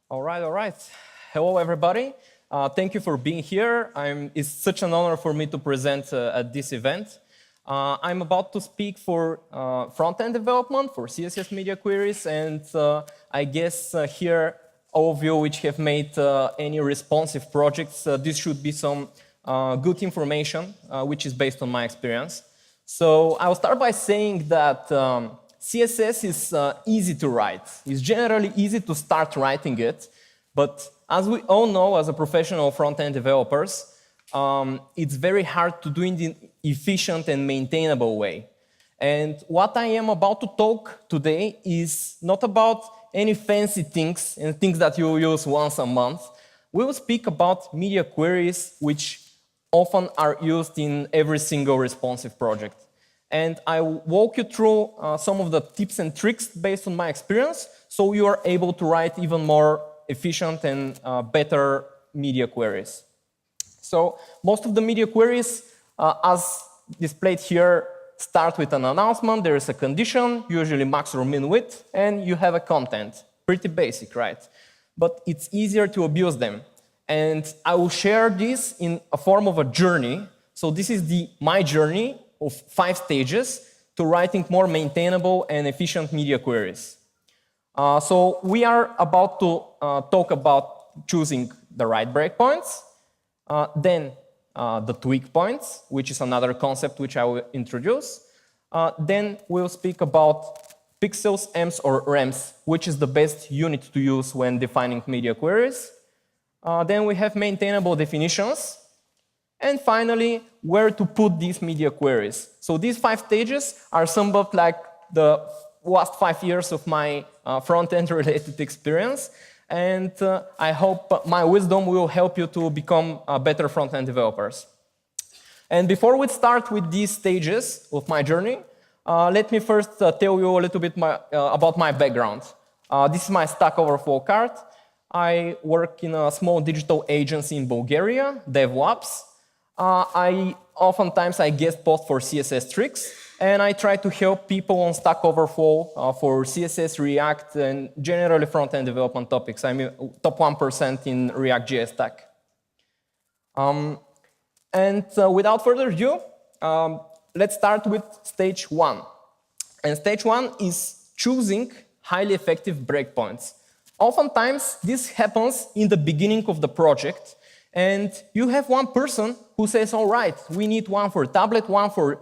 All right. Hello, everybody. Thank you for being here. It's such an honor for me to present at this event. I'm about to speak for front-end development, for CSS media queries, and I guess here, all of you which have made any responsive projects, this should be some good information, which is based on my experience. So I'll start by saying that CSS is easy to write. It's generally easy to start writing it, but as we all know, as a professional front-end developers, it's very hard to do it in an efficient and maintainable way. And what I am about to talk today is not about any fancy things and things that you use once a month. We will speak about media queries, which often are used in every single responsive project. And I will walk you through some of the tips and tricks based on my experience, so you are able to write even more efficient and better media queries. So most of the media queries, as displayed here, start with an announcement. There is a condition, usually max or min width, and you have a content. Pretty basic, right? But it's easier to abuse them. And I will share this in a form of a journey. So this is my journey of 5 stages to writing more maintainable and efficient media queries. So we are about to talk about choosing the right breakpoints, then the tweak points, which is another concept which I will introduce. Then we'll speak about pixels, ems, or rems, which is the best unit to use when defining media queries. Then we have maintainable definitions. And finally, where to put these media queries. So these 5 stages are somewhat like the last 5 years of my front-end related experience. And I hope my wisdom will help you to become better front-end developers. And before we start with these stages of my journey, let me first tell you a little bit about my background. This is my Stack Overflow card. I work in a small digital agency in Bulgaria, DevLabs. Oftentimes I guest post for CSS tricks, and I try to help people on Stack Overflow for CSS, React, and generally front-end development topics. I'm top 1% in React.js stack. Without further ado, let's start with stage 1. And stage 1 is choosing highly effective breakpoints. Oftentimes, this happens in the beginning of the project, and you have one person who says, all right, we need one for tablet, one for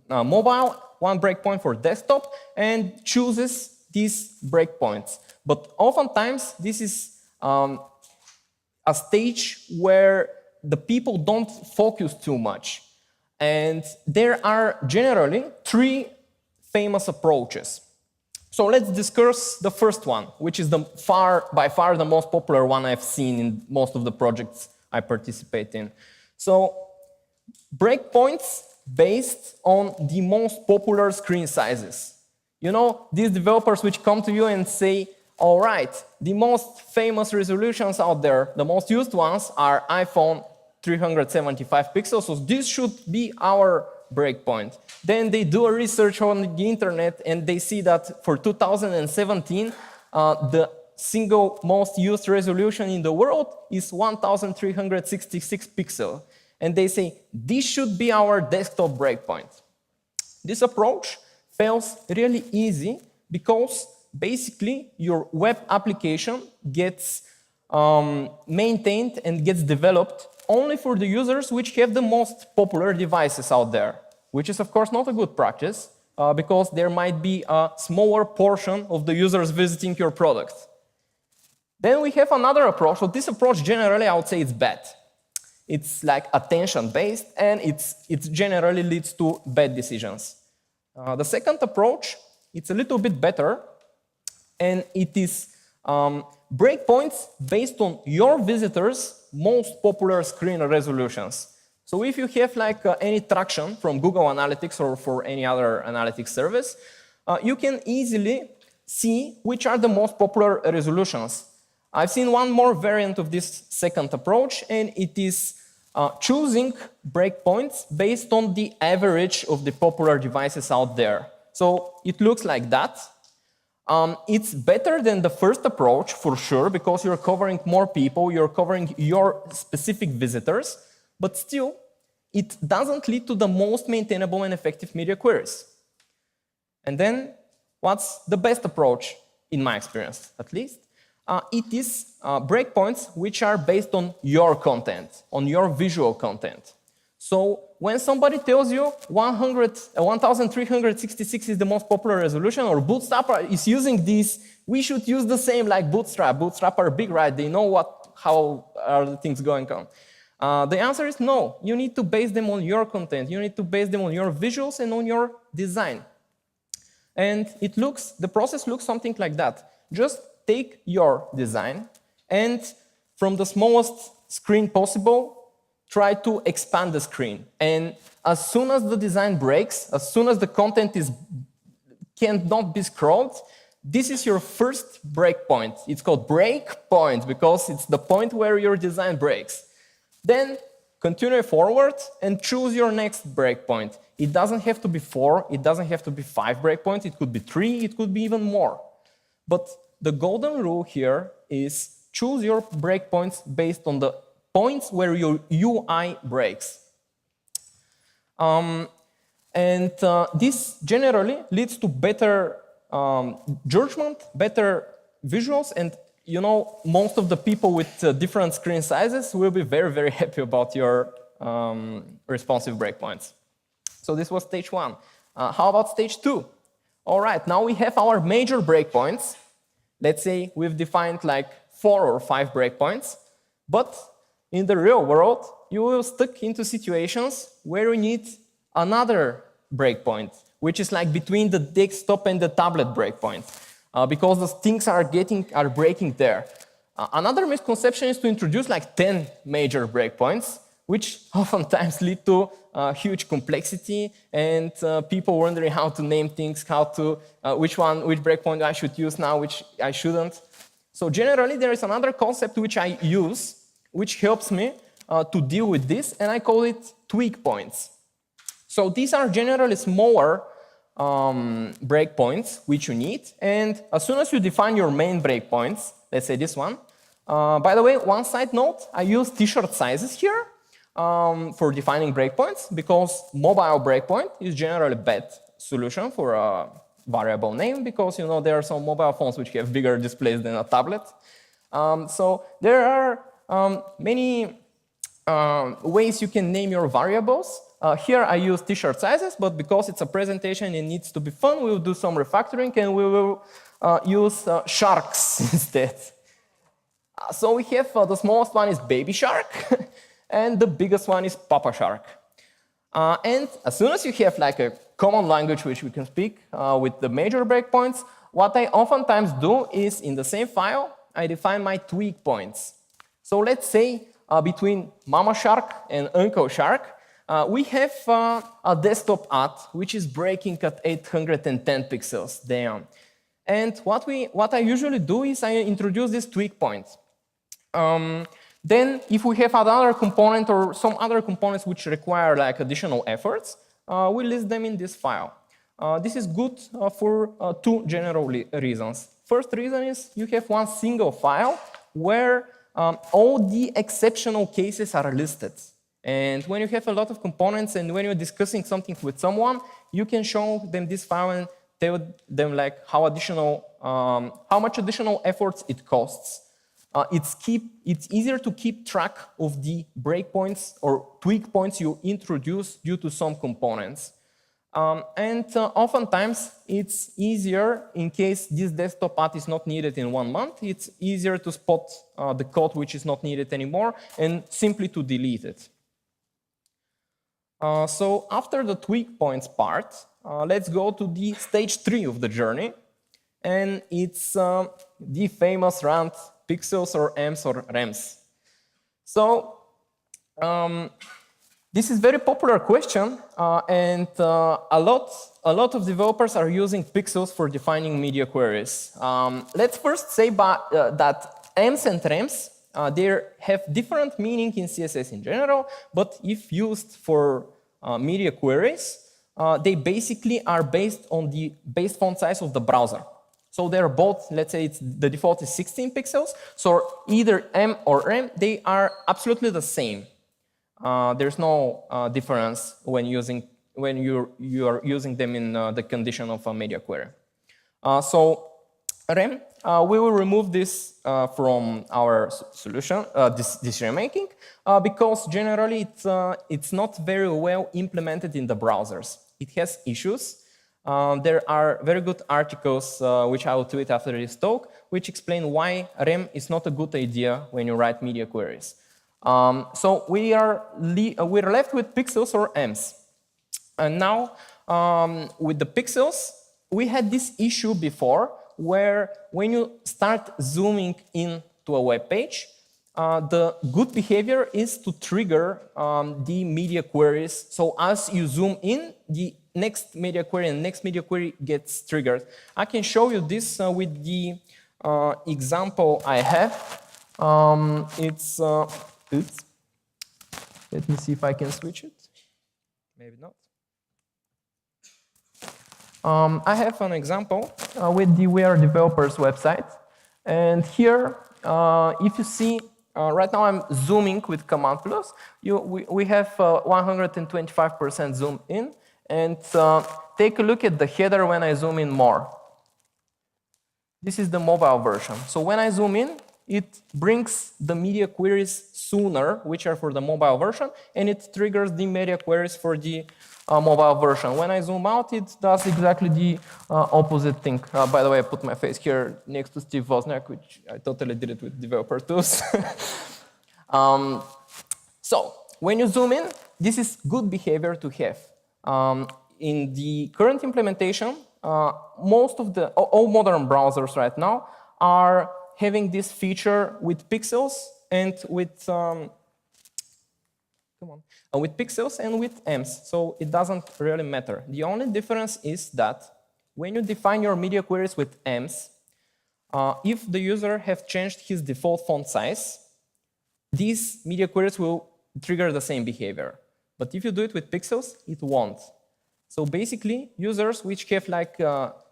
mobile, one breakpoint for desktop, and chooses these breakpoints. But oftentimes, this is a stage where the people don't focus too much. And there are generally 3 famous approaches. So let's discuss the first one, which is by far the most popular one I've seen in most of the projects I participate in. So breakpoints based on the most popular screen sizes. You know, these developers which come to you and say, all right, the most famous resolutions out there, the most used ones are iPhone 375 pixels, so this should be our breakpoint. Then they do a research on the internet and they see that for 2017, the single most used resolution in the world is 1366 pixels. And they say, this should be our desktop breakpoint. This approach fails really easy because basically your web application gets maintained and gets developed only for the users which have the most popular devices out there, which is of course not a good practice because there might be a smaller portion of the users visiting your product. Then we have another approach. So this approach generally I would say it's bad. It's like attention-based, and it generally leads to bad decisions. The second approach, it's a little bit better, and it is breakpoints based on your visitors' most popular screen resolutions. So if you have like any traction from Google Analytics or for any other analytics service, you can easily see which are the most popular resolutions. I've seen one more variant of this second approach, and it is choosing breakpoints based on the average of the popular devices out there. So it looks like that. It's better than the first approach, for sure, because you're covering more people, you're covering your specific visitors, but still, it doesn't lead to the most maintainable and effective media queries. And then, what's the best approach, in my experience, at least? It is breakpoints which are based on your content, on your visual content. So when somebody tells you 1366 is the most popular resolution, or Bootstrap is using this, we should use the same like Bootstrap. Bootstrap are big, right? They know how are the things going on. The answer is no. You need to base them on your content. You need to base them on your visuals and on your design. And the process looks something like that. Just take your design and from the smallest screen possible, try to expand the screen. And as soon as the design breaks, as soon as the content cannot be scrolled, this is your first breakpoint. It's called breakpoint because it's the point where your design breaks. Then continue forward and choose your next breakpoint. It doesn't have to be 4, it doesn't have to be 5 breakpoints, it could be 3, it could be even more. But the golden rule here is choose your breakpoints based on the points where your UI breaks. This generally leads to better judgment, better visuals, and most of the people with different screen sizes will be very, very happy about your responsive breakpoints. So this was stage 1. How about stage 2? All right, now we have our major breakpoints. Let's say we've defined like 4 or 5 breakpoints, but in the real world, you will stuck into situations where you need another breakpoint, which is like between the desktop and the tablet breakpoint, because the things are breaking there. Another misconception is to introduce like 10 major breakpoints, which oftentimes lead to huge complexity and people wondering how to name things, which breakpoint I should use now, which I shouldn't. So generally, there is another concept which I use, which helps me to deal with this, and I call it tweak points. So these are generally smaller breakpoints which you need, and as soon as you define your main breakpoints, let's say this one. By the way, one side note, I use t-shirt sizes here for defining breakpoints, because mobile breakpoint is generally a bad solution for a variable name, because there are some mobile phones which have bigger displays than a tablet. So there are many ways you can name your variables. Here I use t-shirt sizes, but because it's a presentation and needs to be fun, we'll do some refactoring and we will use sharks instead. So we have the smallest one is baby shark, and the biggest one is papa shark. And as soon as you have like a common language which we can speak with the major breakpoints, what I oftentimes do is in the same file, I define my tweak points. So let's say between mama shark and uncle shark, we have a desktop ad which is breaking at 810 pixels. Damn. And what I usually do is I introduce these tweak points. Then if we have another component or some other components which require like additional efforts, we list them in this file. This is good for 2 general reasons. First reason is you have one single file where all the exceptional cases are listed. And when you have a lot of components and when you're discussing something with someone, you can show them this file and tell them like how much additional efforts it costs. It's easier to keep track of the breakpoints or tweak points you introduce due to some components. Oftentimes, it's easier in case this desktop path is not needed in 1 month. It's easier to spot the code which is not needed anymore and simply to delete it. So after the tweak points part, let's go to the stage 3 of the journey. And it's the famous round pixels or ems or rems. So this is a very popular question, and a lot of developers are using pixels for defining media queries. Let's first say that ems and rems, they have different meaning in CSS in general, but if used for media queries, they basically are based on the base font size of the browser. So they're both, let's say the default is 16 pixels. So either M or M, they are absolutely the same. There's no difference when you are using them in the condition of a media query. So REM, we will remove this from our solution, decision making, because generally it's not very well implemented in the browsers. It has issues. There are very good articles, which I will tweet after this talk, which explain why REM is not a good idea when you write media queries. So we're left with pixels or Ms. And now, with the pixels, we had this issue before, where when you start zooming into a web page, the good behavior is to trigger the media queries. So as you zoom in, the next media query and next media query gets triggered. I can show you this with the example I have. Oops. Let me see if I can switch it. Maybe not. I have an example with the WeAreDevelopers website. And here, if you see, right now I'm zooming with Command+. We have 125% zoom in. And take a look at the header when I zoom in more. This is the mobile version. So when I zoom in, it brings the media queries sooner, which are for the mobile version, and it triggers the media queries for the mobile version. When I zoom out, it does exactly the opposite thing. By the way, I put my face here next to Steve Wozniak, which I totally did it with developer tools. So when you zoom in, this is good behavior to have. In the current implementation, all modern browsers right now are having this feature with pixels and with pixels and with Ms. So it doesn't really matter. The only difference is that when you define your media queries with Ms, if the user has changed his default font size, these media queries will trigger the same behavior. But if you do it with pixels, it won't. So basically, users which have like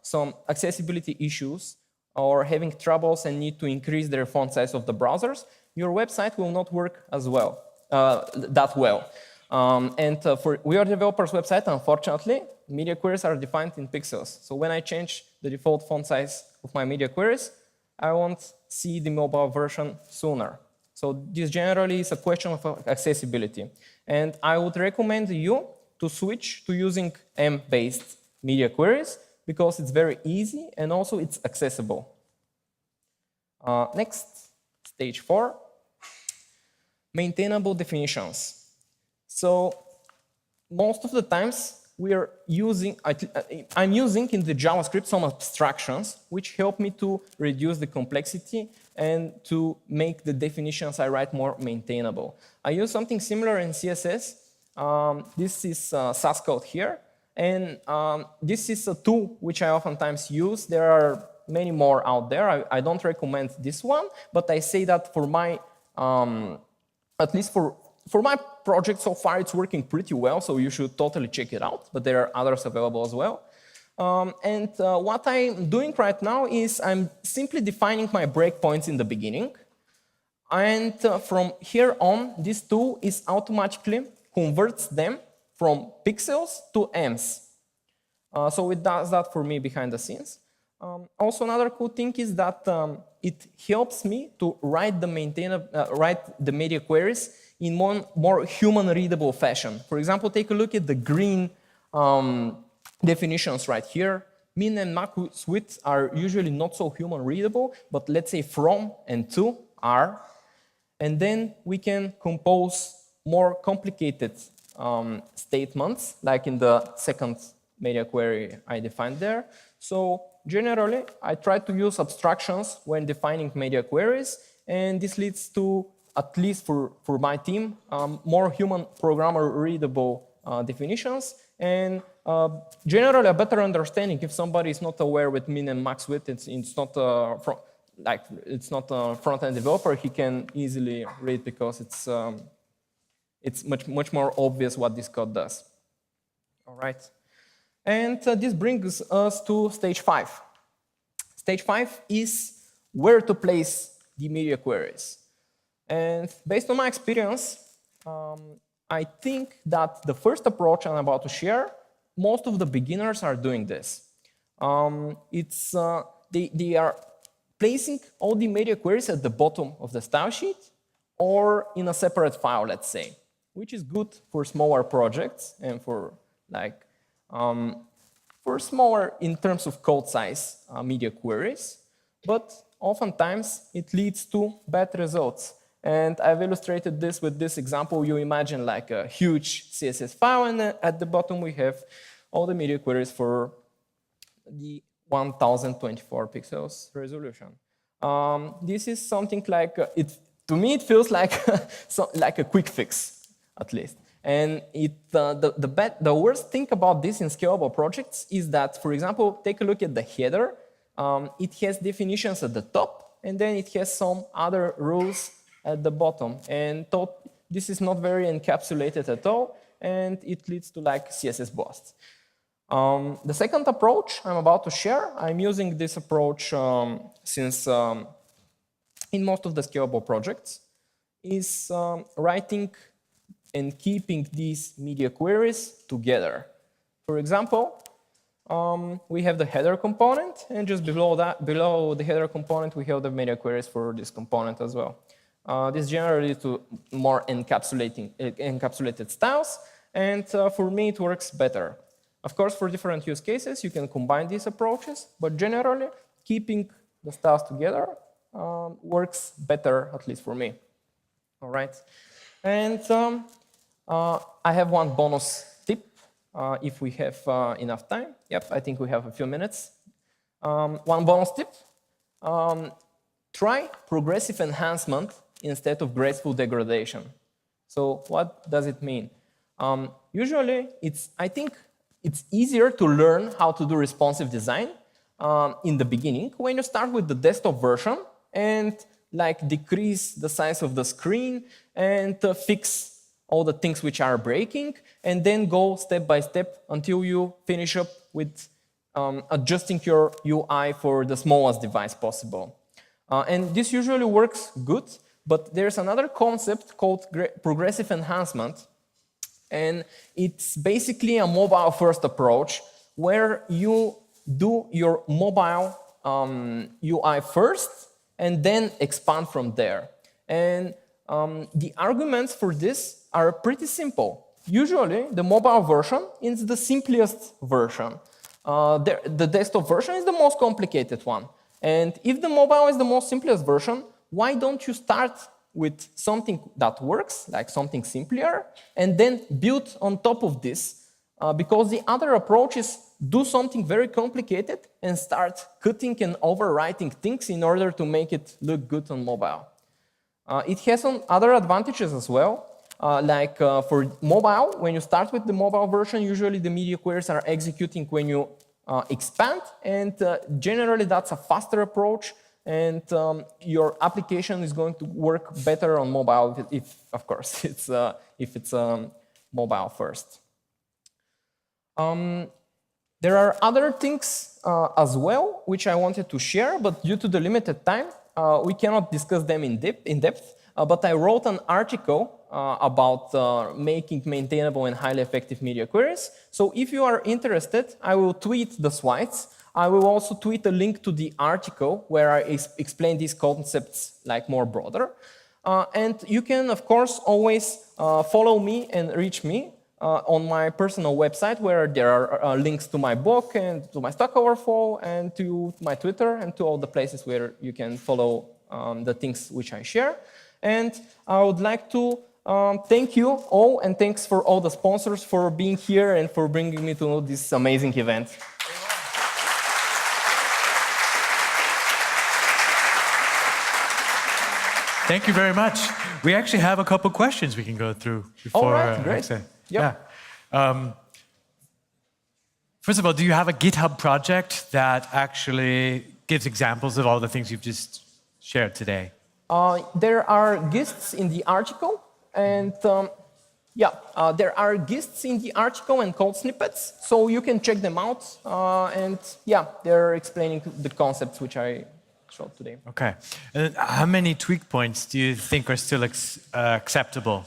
some accessibility issues or having troubles and need to increase their font size of the browsers, your website will not work as well, that well. For WeAreDevelopers website, unfortunately, media queries are defined in pixels. So when I change the default font size of my media queries, I won't see the mobile version sooner. So this generally is a question of accessibility. And I would recommend you to switch to using M-based media queries because it's very easy and also it's accessible. Next, stage 4, maintainable definitions. So most of the times I'm using in the JavaScript some abstractions which help me to reduce the complexity and to make the definitions I write more maintainable. I use something similar in CSS. This is SAS Code here. And this is a tool which I oftentimes use. There are many more out there. I don't recommend this one, but I say that for my, at least for my project so far, it's working pretty well, so you should totally check it out. But there are others available as well. What I'm doing right now is I'm simply defining my breakpoints in the beginning. And from here on, this tool is automatically converts them from pixels to Ms. So it does that for me behind the scenes. Also, another cool thing is that it helps me to write the media queries in more human-readable fashion. For example, take a look at the green definitions right here. Min and max width are usually not so human-readable, but let's say from and to are. And then we can compose more complicated statements, like in the second media query I defined there. So generally, I try to use abstractions when defining media queries, and this leads to, at least for my team, more human programmer readable definitions, and generally a better understanding. If somebody is not aware with min and max width, it's not a front-end developer, he can easily read because it's much more obvious what this code does. All right. And this brings us to stage 5. Stage 5 is where to place the media queries. And based on my experience, I think that the first approach I'm about to share, most of the beginners are doing this. They are placing all the media queries at the bottom of the style sheet or in a separate file, let's say, which is good for smaller projects and for smaller in terms of code size media queries, but oftentimes it leads to bad results. And I've illustrated this with this example. You imagine like a huge CSS file, and at the bottom we have all the media queries for the 1024 pixels resolution. This is something like, to me it feels like, like a quick fix, at least. And the worst thing about this in scalable projects is that, for example, take a look at the header. It has definitions at the top, and then it has some other rules at the bottom. And this is not very encapsulated at all, and it leads to like CSS busts. The second approach I'm about to share, I'm using this approach since in most of the scalable projects, is writing and keeping these media queries together. For example, we have the header component, and just below the header component, we have the media queries for this component as well. This generally leads to more encapsulated styles, and for me it works better. Of course, for different use cases, you can combine these approaches, but generally, keeping the styles together works better, at least for me. All right, and I have one bonus tip if we have enough time. Yep, I think we have a few minutes. One bonus tip, try progressive enhancement instead of graceful degradation. So what does it mean? Usually, I think it's easier to learn how to do responsive design in the beginning when you start with the desktop version and like decrease the size of the screen and fix all the things which are breaking, and then go step by step until you finish up with adjusting your UI for the smallest device possible. And this usually works good, but there's another concept called progressive enhancement, and it's basically a mobile-first approach where you do your mobile UI first and then expand from there. And the arguments for this are pretty simple. Usually, the mobile version is the simplest version. The desktop version is the most complicated one. And if the mobile is the most simplest version, why don't you start with something that works, like something simpler, and then build on top of this? Because the other approaches do something very complicated and start cutting and overwriting things in order to make it look good on mobile. It has some other advantages as well. For mobile, when you start with the mobile version, usually the media queries are executing when you expand, and generally that's a faster approach, and your application is going to work better on mobile if of course, if it's mobile first. There are other things as well which I wanted to share, but due to the limited time, we cannot discuss them in depth. But I wrote an article about making maintainable and highly effective media queries. So if you are interested, I will tweet the slides. I will also tweet a link to the article where I explain these concepts like more broader. And you can, of course, always follow me and reach me on my personal website, where there are links to my book and to my Stack Overflow and to my Twitter and to all the places where you can follow the things which I share. And I would like to thank you all, and thanks for all the sponsors for being here and for bringing me to this amazing event. Thank you very much. We actually have a couple questions we can go through before. All right, great. Yep. Yeah. First of all, do you have a GitHub project that actually gives examples of all the things you've just shared today? There are GISTs in the article, and Yeah, there are lists in the article and code snippets, so you can check them out. And yeah, they're explaining the concepts which I showed today. Okay. And how many tweak points do you think are still acceptable?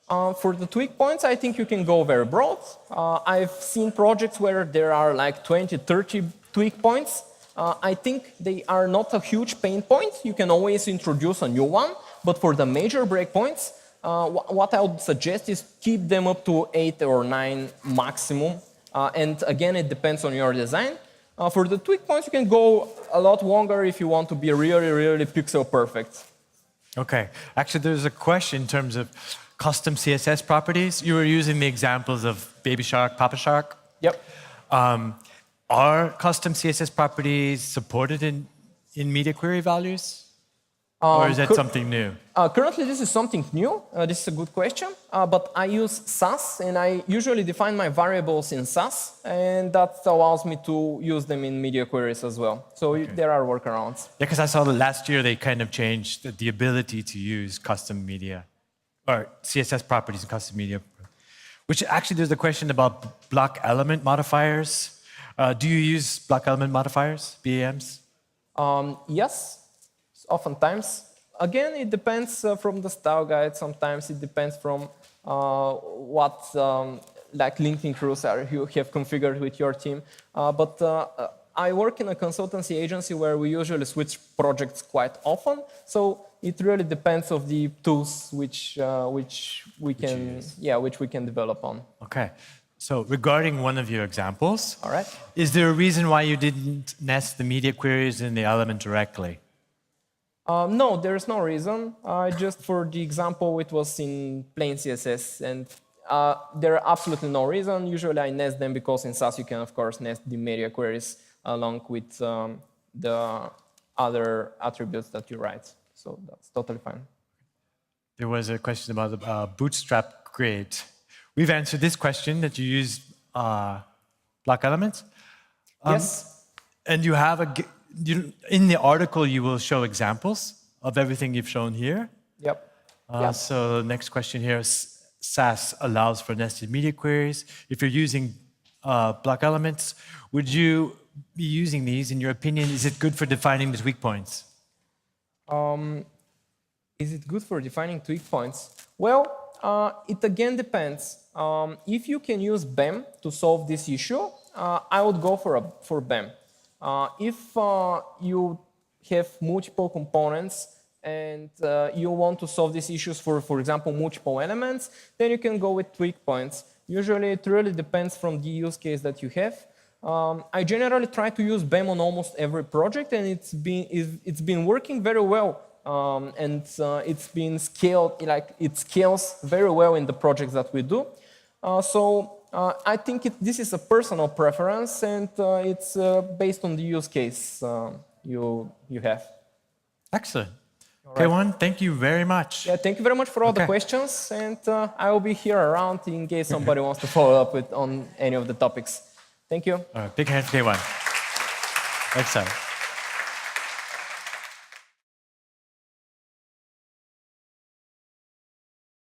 For the tweak points, I think you can go very broad. I've seen projects where there are like 20, 30 tweak points. I think they are not a huge pain point. You can always introduce a new one. But for the major breakpoints, what I would suggest is keep them up to 8 or 9 maximum. And again, it depends on your design. For the tweak points, you can go a lot longer if you want to be really, really pixel perfect. Okay. Actually, there's a question in terms of custom CSS properties. You were using the examples of Baby Shark, Papa Shark. Yep. Are custom CSS properties supported in media query values? Or is that something new? Currently, this is something new. This is a good question. But I use SAS, and I usually define my variables in SAS, and that allows me to use them in media queries as well. So there are workarounds. Yeah, because I saw that last year they kind of changed the ability to use custom media, or CSS properties in custom media. Which actually, there's a question about block element modifiers. Do you use block element modifiers, BAMs? Yes, oftentimes. Again, it depends from the style guide. Sometimes it depends from what like linking rules you have configured with your team. But I work in a consultancy agency where we usually switch projects quite often. So it really depends of the tools which we can develop on. Okay. So regarding one of your examples, all right, is there a reason why you didn't nest the media queries in the element directly? No, there's no reason. Just for the example, it was in plain CSS, and there are absolutely no reason. Usually I nest them because in SAS you can, of course, nest the media queries along with the other attributes that you write. So that's totally fine. There was a question about the bootstrap grid. We've answered this question that you use block elements. Yes. And you have in the article, you will show examples of everything you've shown here. Yep. So the next question here is, SAS allows for nested media queries. If you're using block elements, would you be using these? In your opinion, is it good for defining the tweak points? Is it good for defining tweak points? Well, it again depends. If you can use BEM to solve this issue, I would go for BEM. If you have multiple components and you want to solve these issues for example, multiple elements, then you can go with tweak points. Usually, it really depends from the use case that you have. I generally try to use BEM on almost every project, and it's been working very well. And it's been scaled, like it scales very well in the projects that we do. I think this is a personal preference, and it's based on the use case you have. Excellent. Right. K1, thank you very much. Yeah, thank you very much for all the questions, and I will be here around in case somebody wants to follow up on any of the topics. Thank you. All right, big hand for K1. Excellent.